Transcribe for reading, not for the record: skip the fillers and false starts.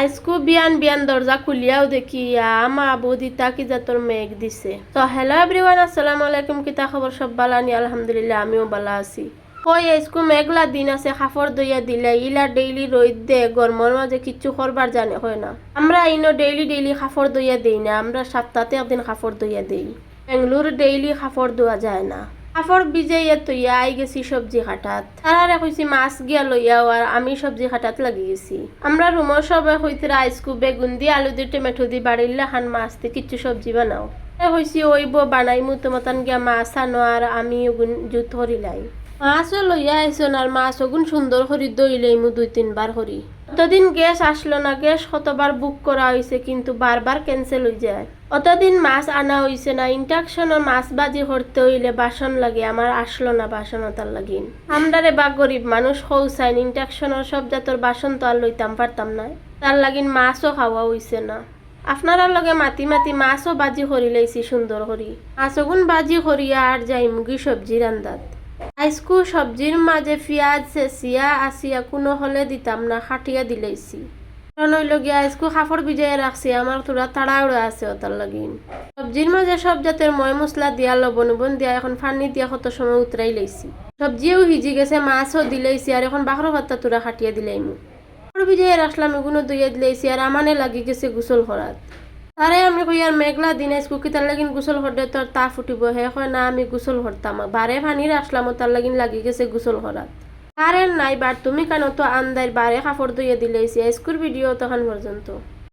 আজকু বিয়ান বিয়ান দরজা খুলিয়াও দেখি আমা বৌদি তাকি জাতর মেঘ দিছে। তো হ্যালো এভরিওয়ান, আসসালামু আলাইকুম। কিতা খবর? সব বালানি? আলহামদুলিল্লাহ, আমিও বালা আছি। কই আজকু মেঘলা দিন আছে, কাপড় দইয়া দিলে ইলা ডেইলি রোদ দে গরমের মাঝে কিচ্ছু করবার জানে হয় না। আমরা ইনো ডেইলি কাপড় দইয়া দেই না, আমরা সপ্তাহে একদিন কাপড় দইয়া দেই। বেঙ্গলোর ডেইলি কাপড় ধোয়া যায় না। কাপড় ভিজাইয়া তৈয়া আই গেছি সবজি কাটাত। তারারে কইছি মাছ গিয়া লইয়াও, আর আমি সবজি কাটাত লাগি গেছি। আমরা রুমের সবাই কইতে আইসকু বেগুন দিয়ে আলু দিয়ে টমেটো দিয়ে বাড়িলে খান মাছ দিয়ে কিচ্ছু সবজি বানাও। কইছি ওইব বানাইমু তোমাতান গিয়া মাছ আনো, আর আমি ওগুন জুত হরিলাই। মাছও লইয়া আইসন, আর মাছ ওগুন সুন্দর করি দইলেইমু 2-3 বার করি। অতদিন গ্যাস আসলো না, গ্যাস কতবার বুক করা হয়েছে কিন্তু বারবার ক্যান্সেল হয়ে যায়। অতদিন মাছ আনা হয়েছে না, ইন্ডাকশনের মাছ বাজি করতে হইলে বাসন লাগে, আমার আসলো না বাসন তার লাগিন। আমরারে বা গরিব মানুষ খৌসাইন, ইন্ডাকশনের সব জাতর বাসন তো আর লইতাম পারতাম না, তার লাগিন মাছও খাওয়া হইছে না। আপনারা লগে মাতি মাতি মাছও বাজি করি লাইছি সুন্দর করি। মাছ ওগুন বাজি করিয়া আর যাই মুগি সবজি রান্দাত। আইসকু সবজির মাঝে পেঁয়াজ চেঁচিয়া আসিয়া কোনো হলে দিতাম না, খাটিয়া দিলাইছি। কারণ হইল গিয়া আইসকু কাপড় ভিজাইয়া রাখছি, আমার তোরা তাড়াহুড়া আছে ওটার লাগিন। সবজির মাঝে সব জাতের ময় মশলা দিয়া লবণ উবন দিয়া এখন পানি দিয়া কত সময় উতরাই লাইছি। সবজিও ভিজি গেছে, মাছও দিলাইছি, আর এখন বাখর ভাতটা তোরা খাটিয়া দিলাইমু। কাপড় ভিজাইয়া রাখলাম, এগুলো দইয়া দিলাইছি, আর আমানে লাগি গেছে গোসল করাত। তারে আমি কই আর মেঘলা দিন আইসকু কি তার লাগিন গোসল করতে তোর তা ফুটিব। হে কয় না আমি গোসল করতাম, বারে পানি রাখলাম তার লাগিন লাগি গেছে গোসল করাত। কারেন্ট নাই বার তুমি কেন তো আন্দার বারে কাপড় ধুয়ে দিলেছি। আইসকুর ভিডিও তখন পর্যন্ত।